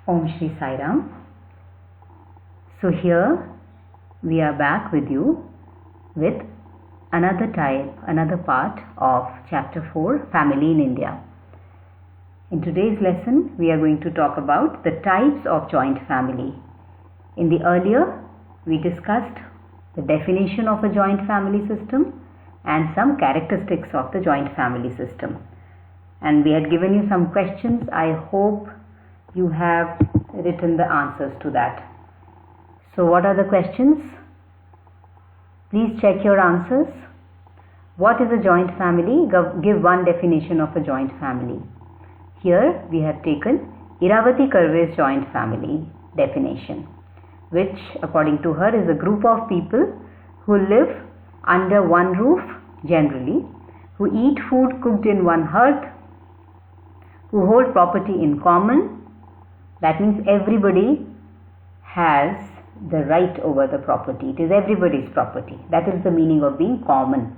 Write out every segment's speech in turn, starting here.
Om Shri Sai Ram. So here we are back with you with another part of chapter 4, Family in India. In today's lesson we are going to talk about the types of joint family. In the earlier we discussed the definition of a joint family system and some characteristics of the joint family system. And we had given you some questions. I hope you have written the answers to that. So what are the questions? Please check your answers. What is a joint family? Give one definition of a joint family. Here we have taken Iravati Karve's joint family definition, which according to her is a group of people who live under one roof generally, who eat food cooked in one hearth, who hold property in common. That means everybody has the right over the property. It is everybody's property. That is the meaning of being common.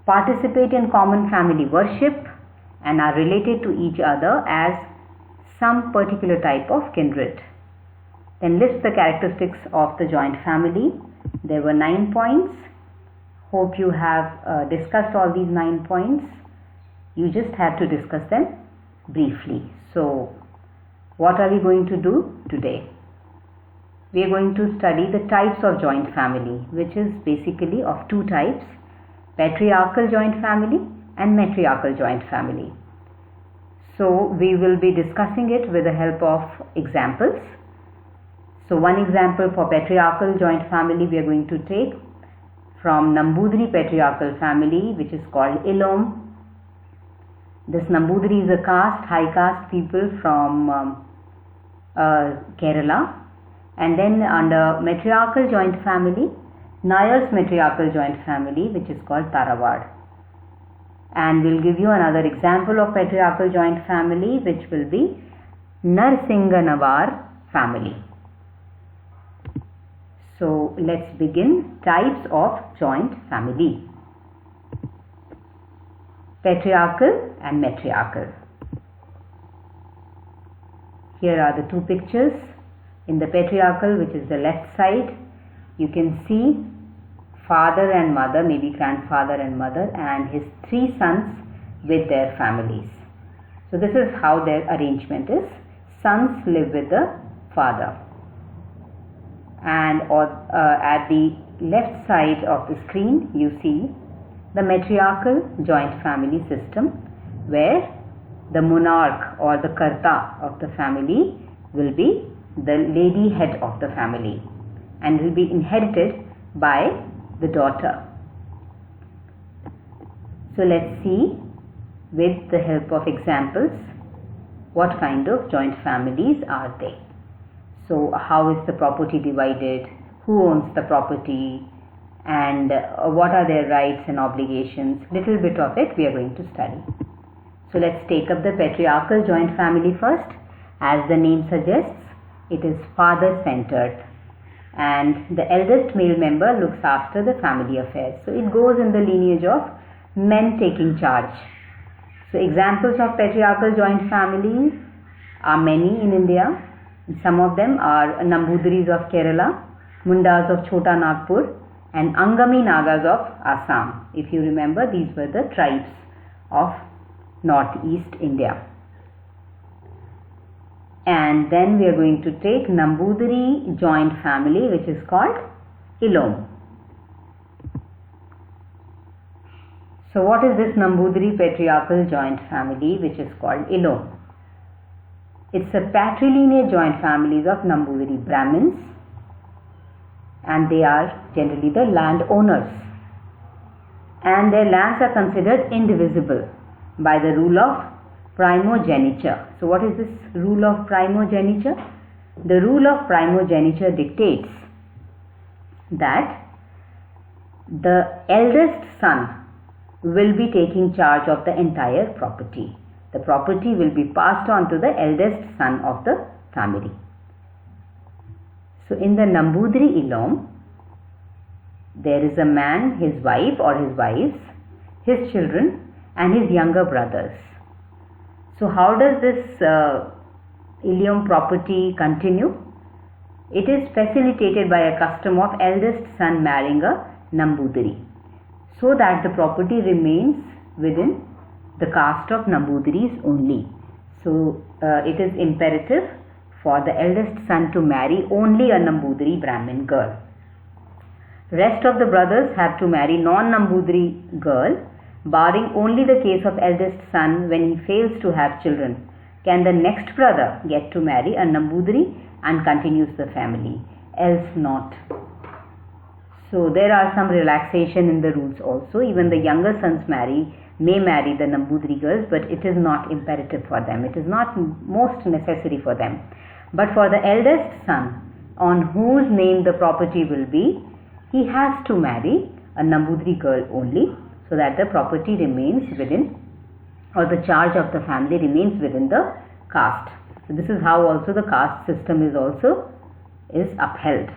Participate in common family worship and are related to each other as some particular type of kindred. Then list the characteristics of the joint family. There were 9 points. Hope you have discussed all these 9 points. You just have to discuss them briefly. So what are we going to do today? We are going to study the types of joint family, which is basically of two types: patriarchal joint family and matriarchal joint family. So we will be discussing it with the help of examples. So one example for patriarchal joint family we are going to take from Nambudri patriarchal family, which is called Ilom. This Nambudri is a caste, high caste people from Kerala. And then under matriarchal joint family, Nayar's matriarchal joint family, which is called Tarawad. And we'll give you another example of patriarchal joint family, which will be Narsinganawar family. So let's begin. Types of joint family: patriarchal and matriarchal. Here are the two pictures. In the patriarchal, which is the left side, you can see father and mother, maybe grandfather and mother, and his 3 sons with their families. So this is how their arrangement is. Sons live with the father. And at the left side of the screen, you see the matriarchal joint family system, where the monarch or the karta of the family will be the lady head of the family and will be inherited by the daughter. So let's see with the help of examples what kind of joint families are they. So how is the property divided, who owns the property, and what are their rights and obligations. Little bit of it we are going to study. So let's take up the patriarchal joint family first. As the name suggests, it is father-centered, and the eldest male member looks after the family affairs. So it goes in the lineage of men taking charge. So examples of patriarchal joint families are many in India. Some of them are Nambudris of Kerala, Mundas of Chota Nagpur, and Angami Nagas of Assam. If you remember, these were the tribes of northeast India. And then we are going to take Nambudri joint family, which is called Ilom. So what is this Nambudri patriarchal joint family, which is called Ilom? It's a patrilineal joint families of Nambudri Brahmins, and they are generally the landowners, and their lands are considered indivisible by the rule of primogeniture. So what is this rule of primogeniture? The rule of primogeniture dictates that the eldest son will be taking charge of the entire property. The property will be passed on to the eldest son of the family. So in the Nambudri Ilom, there is a man, his wife or his wives, his children and his younger brothers. So how does this Ilium property continue. It is facilitated by a custom of eldest son marrying a Nambudiri, so that the property remains within the caste of Nambudiris only. So it is imperative for the eldest son to marry only a Nambudiri Brahmin girl. Rest of the brothers have to marry non-Nambudiri girl, barring only the case of eldest son. When he fails to have children, can the next brother get to marry a Nambudiri and continues the family, else not. So there are some relaxation in the rules also. Even the younger sons may marry the Nambudiri girls, but it is not imperative for them. It is not most necessary for them. But for the eldest son, on whose name the property will be, he has to marry a Nambudiri girl only, so that the property remains within, or the charge of the family remains within the caste. So this is how also the caste system is upheld.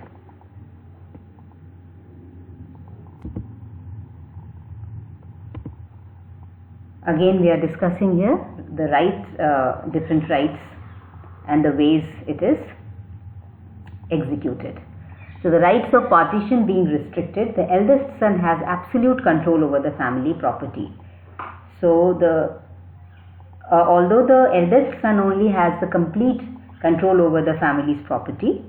Again, we are discussing here the rights, different rights and the ways it is executed. So the rights of partition being restricted, the eldest son has absolute control over the family property. So although the eldest son only has the complete control over the family's property,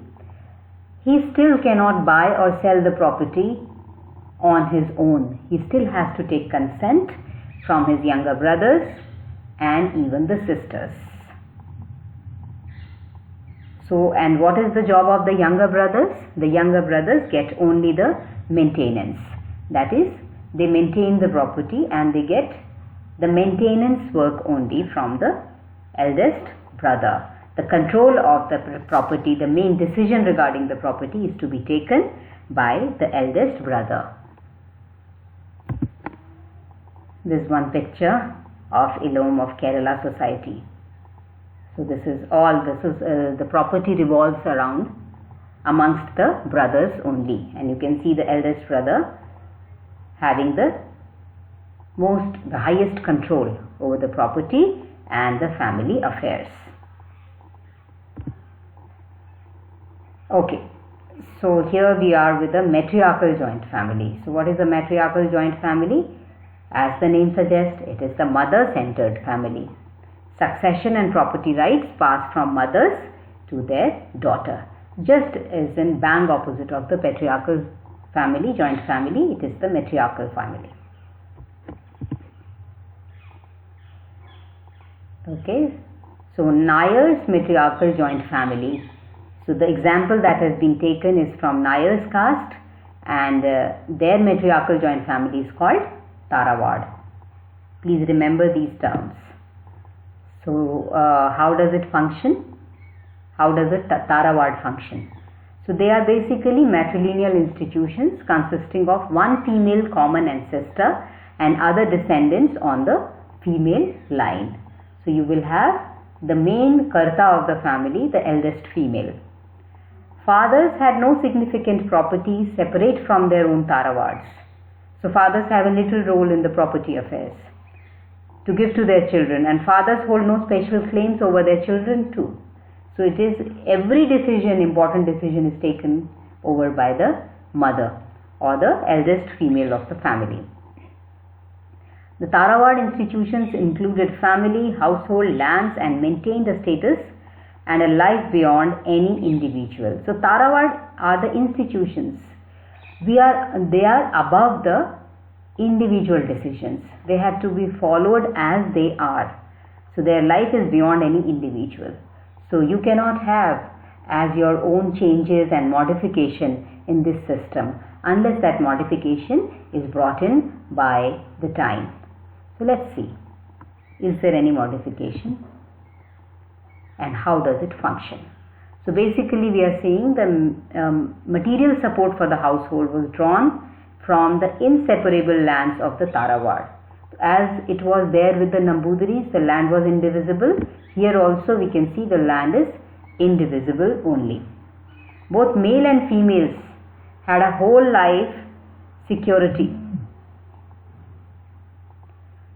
he still cannot buy or sell the property on his own. He still has to take consent from his younger brothers and even the sisters. So, and what is the job of the younger brothers? The younger brothers get only the maintenance. That is, they maintain the property and they get the maintenance work only from the eldest brother. The control of the property, the main decision regarding the property is to be taken by the eldest brother. This is one picture of Ilom of Kerala society. So this is the property revolves around amongst the brothers only, and you can see the eldest brother having the highest control over the property and the family affairs. Okay, so here we are with a matriarchal joint family. So what is a matriarchal joint family? As the name suggests, it is the mother-centered family. Succession and property rights pass from mothers to their daughter. Just as in bang opposite of the patriarchal family, joint family, it is the matriarchal family. Okay, so Nayar's matriarchal joint family. So the example that has been taken is from Nayar's caste, and their matriarchal joint family is called Tarawad. Please remember these terms. So how does it function? How does a Tarawad function? So they are basically matrilineal institutions consisting of one female common ancestor and other descendants on the female line. So you will have the main Karta of the family, the eldest female. Fathers had no significant property separate from their own Tarawads. So fathers have a little role in the property affairs to give to their children, and fathers hold no special claims over their children too. So it is every decision, important decision is taken over by the mother or the eldest female of the family. The Tarawad institutions included family, household, lands, and maintained a status and a life beyond any individual. So Tarawad are the institutions. They are above the individual decisions. They have to be followed as they are. So their life is beyond any individual. So you cannot have as your own changes and modification in this system unless that modification is brought in by the time. So let's see, is there any modification and how does it function? So basically we are saying the material support for the household was drawn from the inseparable lands of the Tarawad. As it was there with the Nambudiris, the land was indivisible. Here also we can see the land is indivisible only. Both male and females had a whole life security.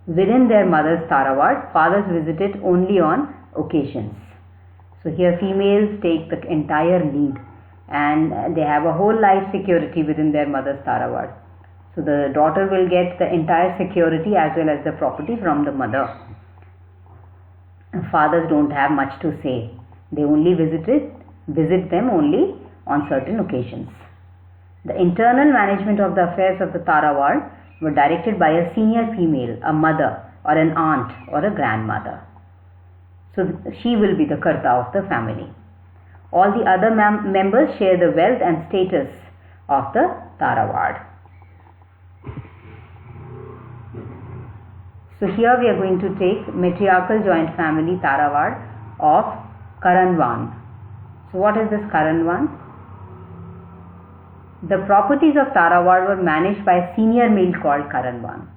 Within their mother's Tarawad, fathers visited only on occasions. So here females take the entire lead, and they have a whole life security within their mother's Tarawad. So the daughter will get the entire security as well as the property from the mother. Fathers don't have much to say. They only visit them only on certain occasions. The internal management of the affairs of the Tarawad were directed by a senior female, a mother or an aunt or a grandmother. So she will be the Karta of the family. All the other members share the wealth and status of the Tarawad. So here we are going to take matriarchal joint family Tarawad of Karanwan. So what is this Karanwan? The properties of Tarawad were managed by a senior male called Karanwan.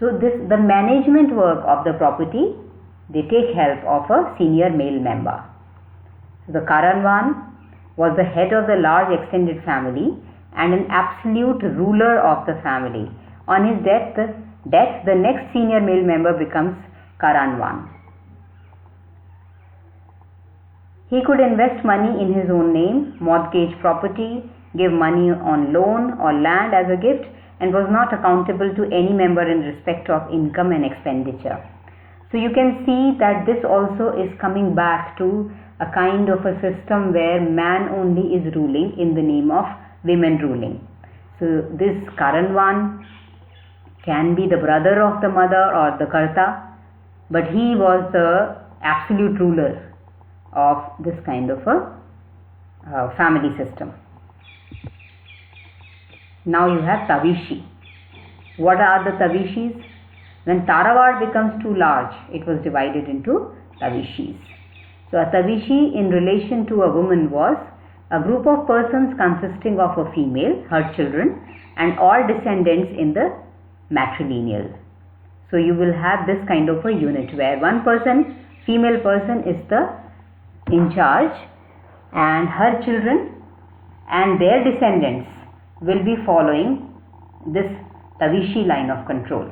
So the management work of the property, they take help of a senior male member. So the Karanwan was the head of the large extended family and an absolute ruler of the family. On his death, the next senior male member becomes Karanwan. He could invest money in his own name, mortgage property, give money on loan or land as a gift, and was not accountable to any member in respect of income and expenditure. So you can see that this also is coming back to a kind of a system where man only is ruling in the name of women ruling. So this Karanwan can be the brother of the mother or the Karta, but he was the absolute ruler of this kind of a family system. Now you have Tavishi. What are the Tavishis? When Tarawad becomes too large, it was divided into Tavishis. So a Tavishi in relation to a woman was a group of persons consisting of a female, her children, and all descendants in the matrilineal. So you will have this kind of a unit where one person, female person, is the in charge, and her children and their descendants will be following this Tavishi line of control.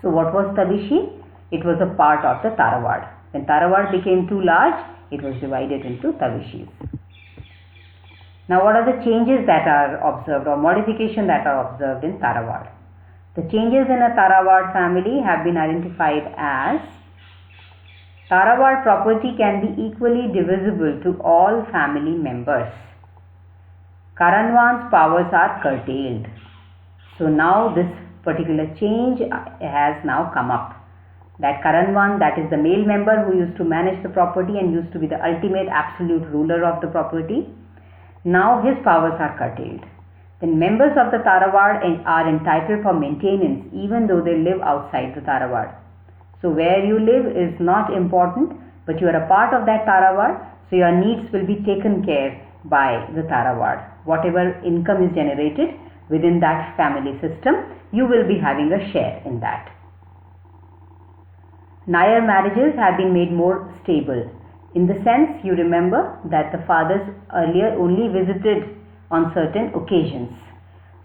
So what was Tavishi? It was a part of the Tarawad. When Tarawad became too large, it was divided into Tavishis. Now what are the changes that are observed or modifications that are observed in Tarawad? The changes in a Tarawad family have been identified as: Tarawad property can be equally divisible to all family members. Karanwan's powers are curtailed. So now this particular change has now come up. That Karanwan, that is the male member who used to manage the property and used to be the ultimate absolute ruler of the property, now his powers are curtailed. Then members of the Tarawad are entitled for maintenance even though they live outside the Tarawad. So where you live is not important, but you are a part of that Tarawad, so your needs will be taken care by the Tarawad. Whatever income is generated within that family system, you will be having a share in that. Nair marriages have been made more stable. In the sense, you remember that the fathers earlier only visited on certain occasions.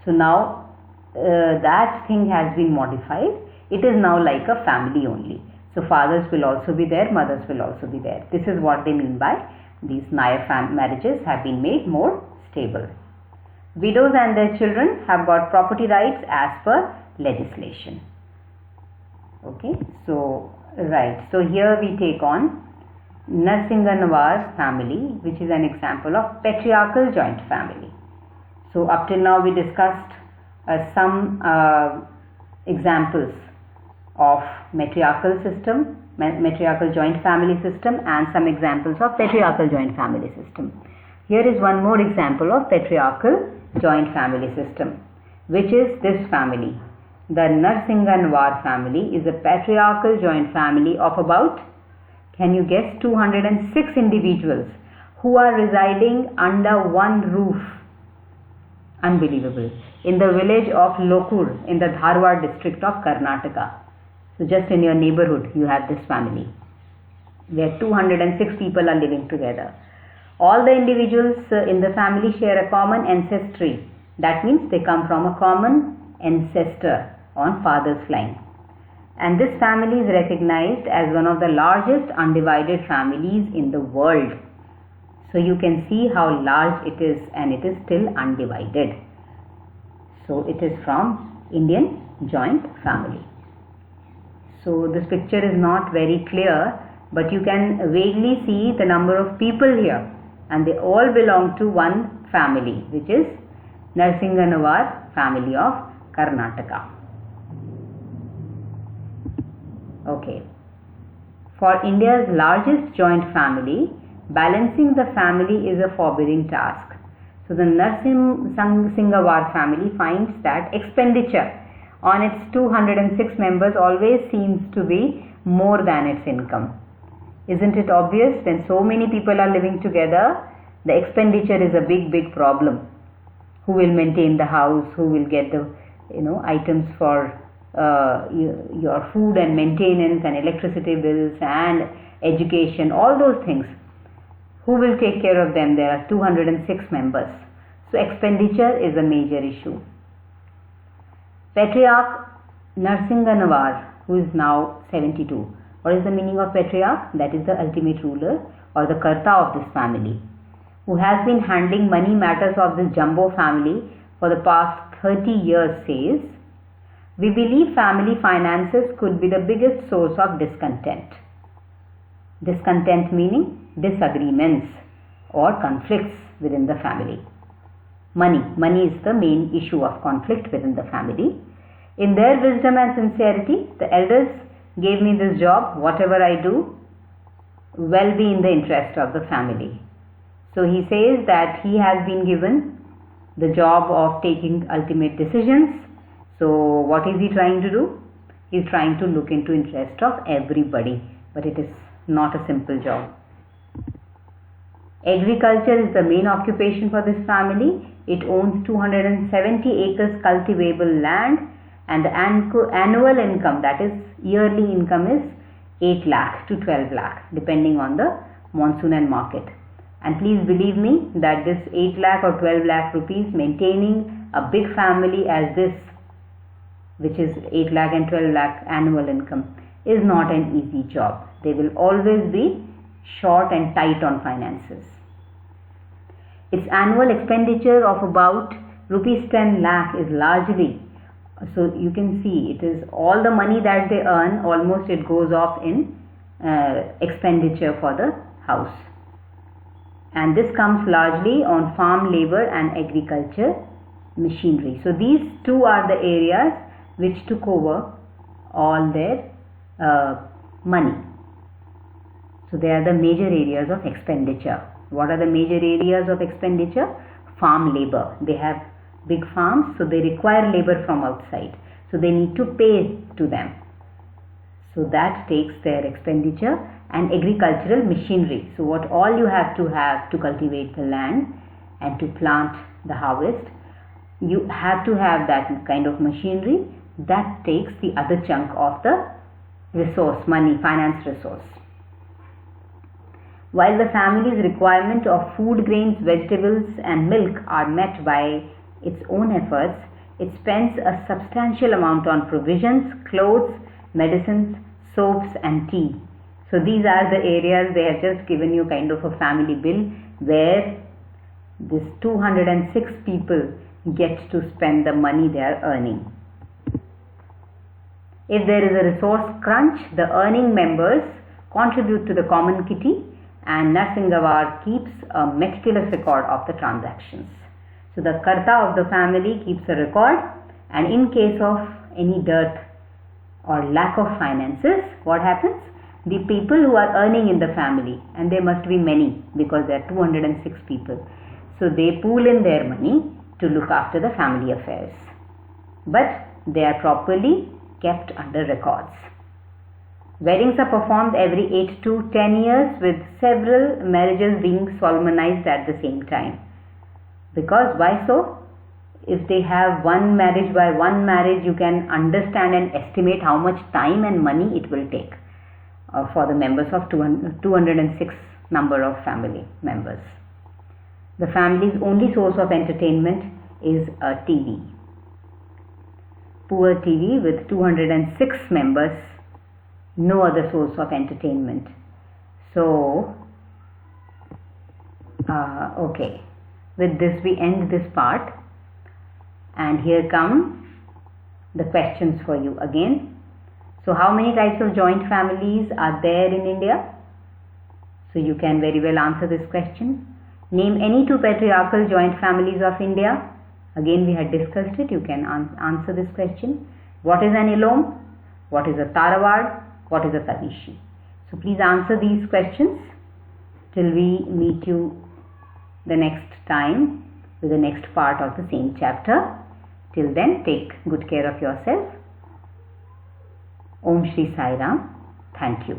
So now that thing has been modified. It is now like a family only. So fathers will also be there, mothers will also be there. This is what they mean by these Nair marriages have been made more stable. Widows and their children have got property rights as per legislation. Okay, so right. So here we take on Narsinganwar's family, which is an example of patriarchal joint family. So up till now we discussed some examples of matriarchal system, matriarchal joint family system, and some examples of patriarchal joint family system. Here is one more example of patriarchal joint family system, which is this family. The Narsinganwar family is a patriarchal joint family of about, can you guess, 206 individuals who are residing under one roof. Unbelievable. In the village of Lokur in the Dharwad district of Karnataka. So just in your neighborhood you have this family where 206 people are living together. All the individuals in the family share a common ancestry. That means they come from a common ancestor on father's line. and this family is recognized as one of the largest undivided families in the world. So you can see how large it is, and it is still undivided. So it is from Indian joint family. So this picture is not very clear, but you can vaguely see the number of people here, and they all belong to one family, which is Narsinganawar family of Karnataka. Okay. For India's largest joint family, balancing the family is a forbidding task. So the Narsinganawar family finds that expenditure on its 206 members always seems to be more than its income. Isn't it obvious? When so many people are living together, the expenditure is a big problem. Who will maintain the house? Who will get the items for your food and maintenance and electricity bills and education, all those things? Who will take care of them? There are 206 members. So expenditure is a major issue. Patriarch Narsinganawar, who is now 72. What is the meaning of patriarch? That is the ultimate ruler or the karta of this family, who has been handling money matters of this jumbo family for the past 30 years, says, "We believe family finances could be the biggest source of discontent." Discontent meaning disagreements or conflicts within the family. Money is the main issue of conflict within the family. In their wisdom and sincerity, the elders gave me this job. Whatever I do will be in the interest of the family. So he says that he has been given the job of taking ultimate decisions. So what is he trying to do? He is trying to look into interest of everybody, but it is not a simple job. Agriculture is the main occupation for this family. It owns 270 acres cultivable land, and the annual income, that is yearly income, is 8 lakh to 12 lakh depending on the monsoon and market. And please believe me that this 8 lakh or 12 lakh rupees, maintaining a big family as this, which is 8 lakh and 12 lakh annual income, is not an easy job. They will always be short and tight on finances. Its annual expenditure of about rupees 10 lakh is largely, so you can see it is all the money that they earn, almost it goes off in expenditure for the house. And this comes largely on farm labor and agriculture machinery. So these two are the areas which took over all their money. So they are the major areas of expenditure. What are the major areas of expenditure? Farm labor. They have big farms, so they require labor from outside. So they need to pay to them. So that takes their expenditure. And agricultural machinery. So what all you have to cultivate the land and to plant the harvest, you have to have that kind of machinery. That takes the other chunk of the resource, money, finance resource. While the family's requirement of food, grains, vegetables and milk are met by its own efforts, it spends a substantial amount on provisions, clothes, medicines, soaps and tea. So these are the areas. They have just given you kind of a family bill where this 206 people get to spend the money they are earning. If there is a resource crunch, the earning members contribute to the common kitty, and Narsinganawar keeps a meticulous record of the transactions. So the karta of the family keeps a record, and in case of any dearth or lack of finances, what happens? The people who are earning in the family, and there must be many because there are 206 people, so they pool in their money to look after the family affairs, but they are properly kept under records. Weddings are performed every 8 to 10 years, with several marriages being solemnized at the same time. Because why so? If they have one marriage by one marriage, you can understand and estimate how much time and money it will take for the members of 206 number of family members. The family's only source of entertainment is a TV. poor TV with 206 members, no other source of entertainment. So, okay, with this we end this part, and here come the questions for you again. So, how many types of joint families are there in India? So, you can very well answer this question. Name any two patriarchal joint families of India. Again, we had discussed it. You can answer this question. What is an Ilom? What is a Tarawad? What is a Tanishi? So, please answer these questions till we meet you the next time with the next part of the same chapter. Till then, take good care of yourself. Om Shri Sai Ram. Thank you.